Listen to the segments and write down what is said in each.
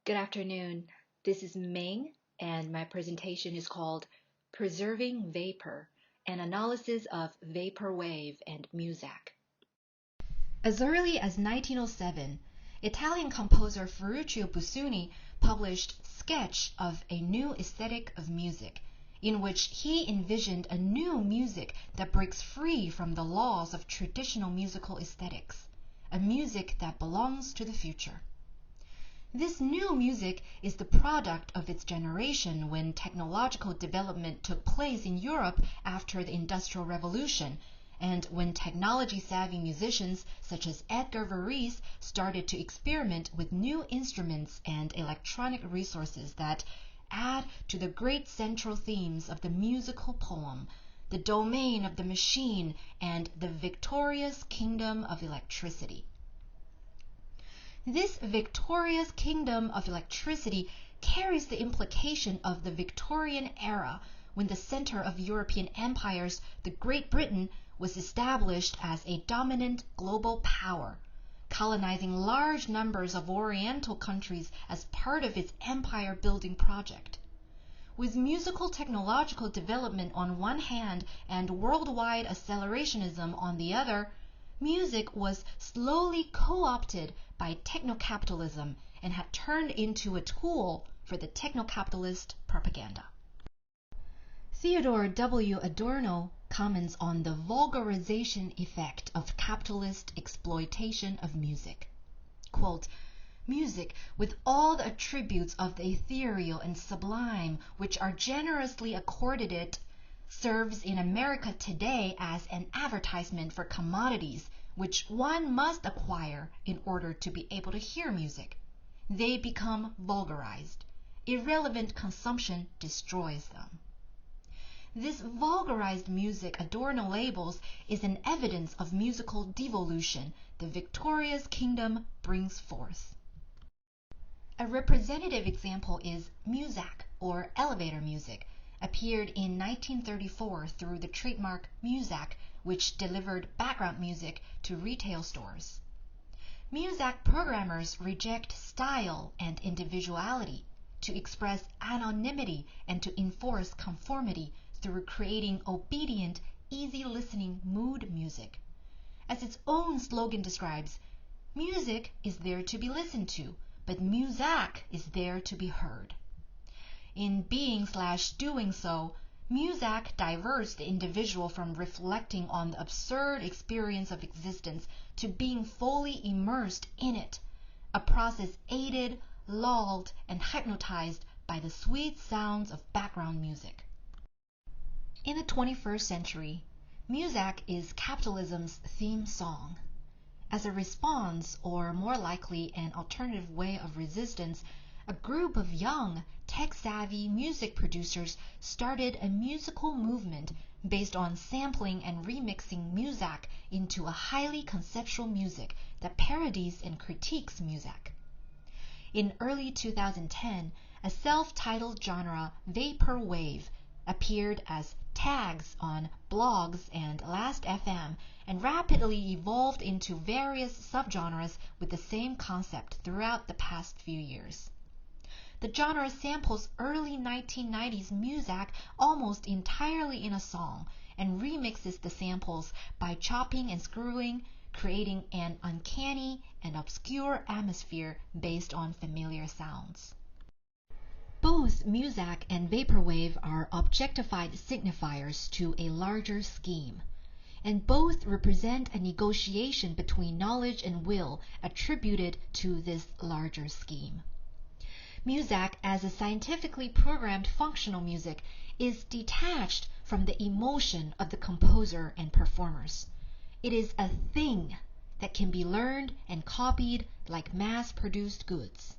Good afternoon. This is Ming, and my presentation is called Preserving Vapor, an analysis of Vaporwave and Muzak. As early as 1907, Italian composer Ferruccio Busoni published Sketch of a New Aesthetic of Music, in which he envisioned a new music that breaks free from the laws of traditional musical aesthetics, a music that belongs to the future. This new music is the product of its generation when technological development took place in Europe after the Industrial Revolution, and when technology-savvy musicians such as Edgar Varese started to experiment with new instruments and electronic resources that add to the great central themes of the musical poem, the domain of the machine, and the victorious kingdom of electricity. This victorious kingdom of electricity carries the implication of the Victorian era, when the center of European empires, the Great Britain, was established as a dominant global power, colonizing large numbers of Oriental countries as part of its empire-building project. With musical technological development on one hand and worldwide accelerationism on the other, music was slowly co-opted by techno-capitalism and had turned into a tool for the techno-capitalist propaganda. Theodore W. Adorno comments on the vulgarization effect of capitalist exploitation of music. Quote, "Music, with all the attributes of the ethereal and sublime which are generously accorded it, serves in America today as an advertisement for commodities which one must acquire in order to be able to hear music. They become vulgarized. Irrelevant consumption destroys them." This vulgarized music Adorno labels is an evidence of musical devolution the victorious kingdom brings forth. A representative example is Muzak, or elevator music, appeared in 1934 through the trademark Muzak, which delivered background music to retail stores. Muzak programmers reject style and individuality to express anonymity and to enforce conformity through creating obedient, easy-listening mood music. As its own slogan describes, music is there to be listened to, but Muzak is there to be heard. In being/doing so, Muzak diverts the individual from reflecting on the absurd experience of existence to being fully immersed in it, a process aided, lulled, and hypnotized by the sweet sounds of background music. In the 21st century, Muzak is capitalism's theme song. As a response, or more likely an alternative way of resistance, a group of young, tech-savvy music producers started a musical movement based on sampling and remixing Muzak into a highly conceptual music that parodies and critiques Muzak. In early 2010, a self-titled genre, Vaporwave, appeared as tags on blogs and Last.fm and rapidly evolved into various subgenres with the same concept throughout the past few years. The genre samples early 1990s Muzak almost entirely in a song and remixes the samples by chopping and screwing, creating an uncanny and obscure atmosphere based on familiar sounds. Both Muzak and Vaporwave are objectified signifiers to a larger scheme, and both represent a negotiation between knowledge and will attributed to this larger scheme. Muzak, as a scientifically programmed functional music, is detached from the emotion of the composer and performers. It is a thing that can be learned and copied like mass-produced goods.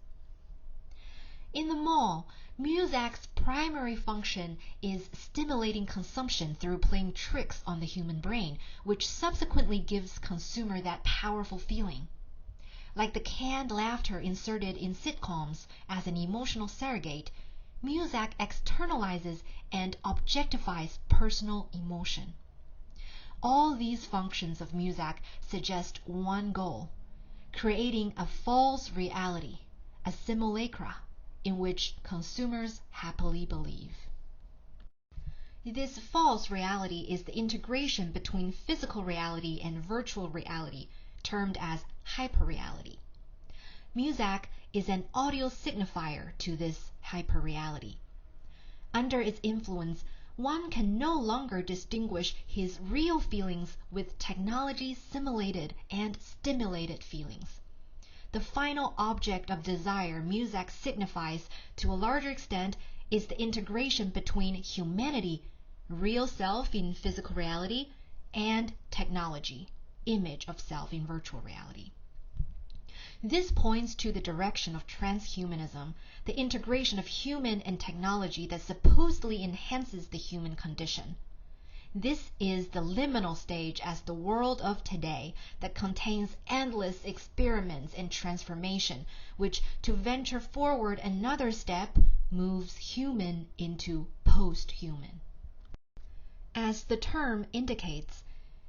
In the mall, Muzak's primary function is stimulating consumption through playing tricks on the human brain, which subsequently gives consumer that powerful feeling. Like the canned laughter inserted in sitcoms as an emotional surrogate, Muzak externalizes and objectifies personal emotion. All these functions of Muzak suggest one goal: creating a false reality, a simulacra in which consumers happily believe. This false reality is the integration between physical reality and virtual reality, termed as hyperreality. Muzak is an audio signifier to this hyperreality. Under its influence, one can no longer distinguish his real feelings with technology-simulated and stimulated feelings. The final object of desire Muzak signifies to a larger extent is the integration between humanity, real self in physical reality, and technology, image of self in virtual reality. This points to the direction of transhumanism, the integration of human and technology that supposedly enhances the human condition. This is the liminal stage as the world of today that contains endless experiments and transformation, which, to venture forward another step, moves human into posthuman. As the term indicates,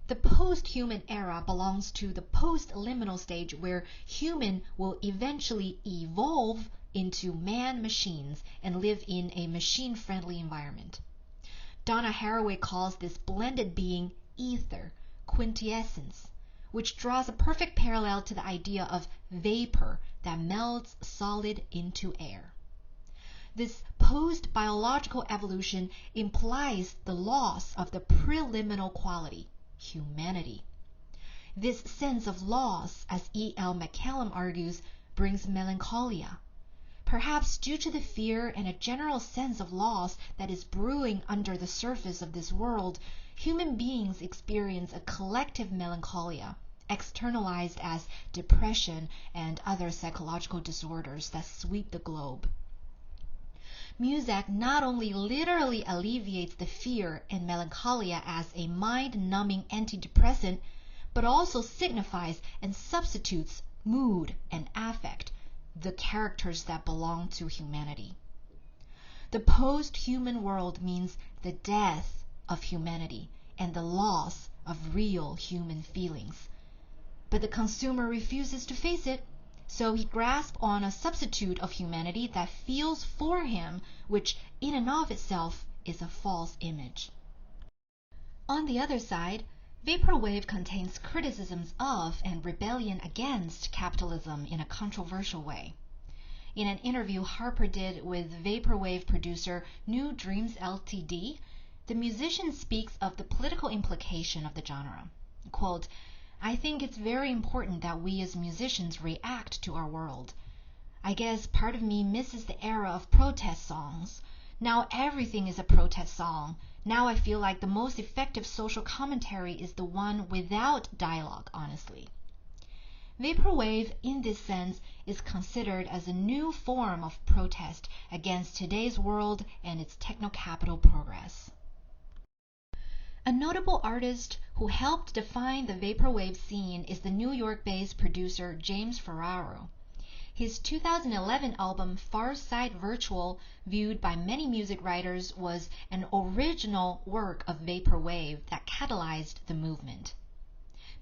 the posthuman era belongs to the post-liminal stage where human will eventually evolve into man-machines and live in a machine-friendly environment. Donna Haraway calls this blended being ether, quintessence, which draws a perfect parallel to the idea of vapor that melts solid into air. This post-biological evolution implies the loss of the preliminal quality, humanity. This sense of loss, as E. L. McCallum argues, brings melancholia, perhaps due to the fear and a general sense of loss that is brewing under the surface of this world. Human beings experience a collective melancholia, externalized as depression and other psychological disorders that sweep the globe. Muzak not only literally alleviates the fear and melancholia as a mind-numbing antidepressant, but also signifies and substitutes mood and affect, the characters that belong to humanity. The post-human world means the death of humanity and the loss of real human feelings. But the consumer refuses to face it, so he grasps on a substitute of humanity that feels for him, which in and of itself is a false image. On the other side, Vaporwave contains criticisms of and rebellion against capitalism in a controversial way. In an interview Harper did with Vaporwave producer New Dreams Ltd., the musician speaks of the political implication of the genre. Quote, "I think it's very important that we as musicians react to our world. I guess part of me misses the era of protest songs. Now everything is a protest song. Now I feel like the most effective social commentary is the one without dialogue, honestly." Vaporwave, in this sense, is considered as a new form of protest against today's world and its techno-capital progress. A notable artist who helped define the Vaporwave scene is the New York-based producer James Ferraro. His 2011 album Far Side Virtual, viewed by many music writers, was an original work of Vaporwave that catalyzed the movement.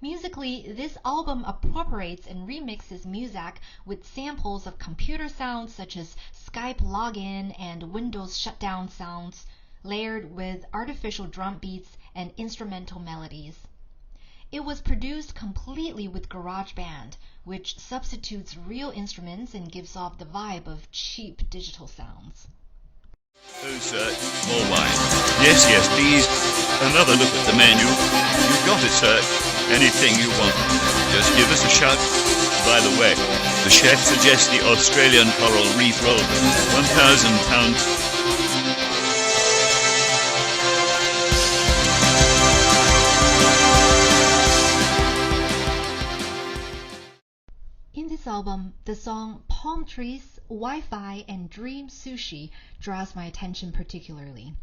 Musically, this album appropriates and remixes Muzak with samples of computer sounds such as Skype login and Windows shutdown sounds, layered with artificial drum beats and instrumental melodies. It was produced completely with GarageBand, which substitutes real instruments and gives off the vibe of cheap digital sounds. Oh, sir, more wine. Yes, yes, please. Another look at the menu. You've got it, sir. Anything you want. Just give us a shout. By the way, the chef suggests the Australian coral reef roll. £1,000. In this album, the song Palm Trees, Wi-Fi, and Dream Sushi draws my attention particularly.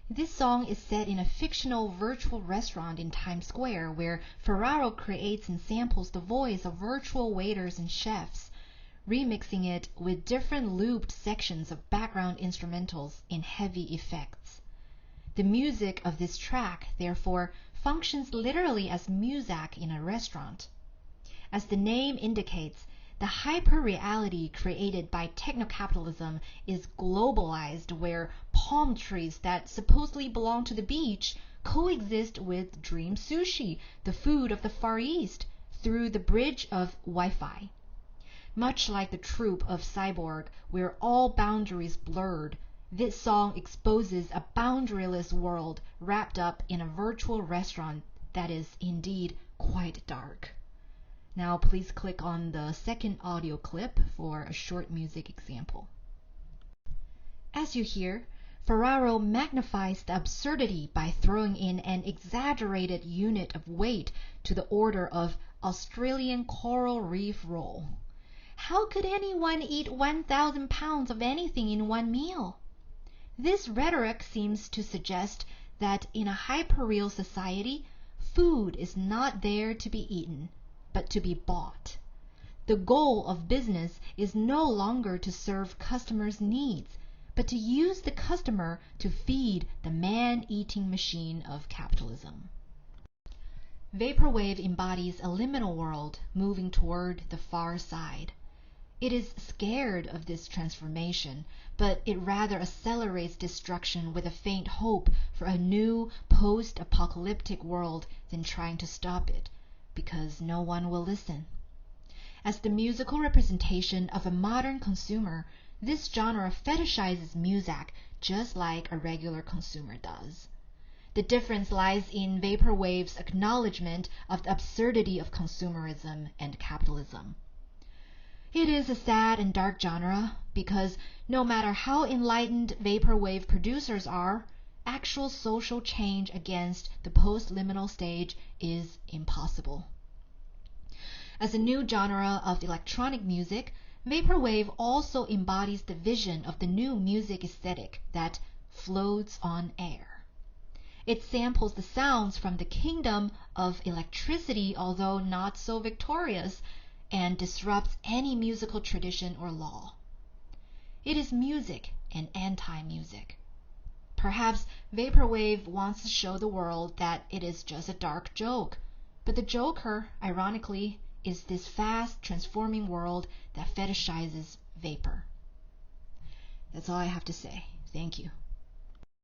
This song is set in a fictional virtual restaurant in Times Square where Ferraro creates and samples the voice of virtual waiters and chefs, remixing it with different looped sections of background instrumentals in heavy effects. The music of this track, therefore, functions literally as Muzak in a restaurant. As the name indicates, the hyper-reality created by techno-capitalism is globalized, where palm trees that supposedly belong to the beach coexist with Dream Sushi, the food of the Far East, through the bridge of Wi-Fi. Much like the troupe of Cyborg, where all boundaries blurred, this song exposes a boundaryless world wrapped up in a virtual restaurant that is indeed quite dark. Now please click on the second audio clip for a short music example. As you hear, Ferraro magnifies the absurdity by throwing in an exaggerated unit of weight to the order of Australian coral reef roll. How could anyone eat 1,000 pounds of anything in one meal? This rhetoric seems to suggest that in a hyperreal society, food is not there to be eaten, but to be bought. The goal of business is no longer to serve customers' needs, but to use the customer to feed the man-eating machine of capitalism. Vaporwave embodies a liminal world moving toward the far side. It is scared of this transformation, but it rather accelerates destruction with a faint hope for a new post-apocalyptic world than trying to stop it, because no one will listen. As the musical representation of a modern consumer, this genre fetishizes Muzak just like a regular consumer does. The difference lies in Vaporwave's acknowledgement of the absurdity of consumerism and capitalism. It is a sad and dark genre because no matter how enlightened Vaporwave producers are, actual social change against the post-liminal stage is impossible. As a new genre of electronic music, Vaporwave also embodies the vision of the new music aesthetic that floats on air. It samples the sounds from the kingdom of electricity, although not so victorious, and disrupts any musical tradition or law. It is music and anti-music. Perhaps Vaporwave wants to show the world that it is just a dark joke, but the joker, ironically, is this fast transforming world that fetishizes vapor. That's all I have to say. Thank you.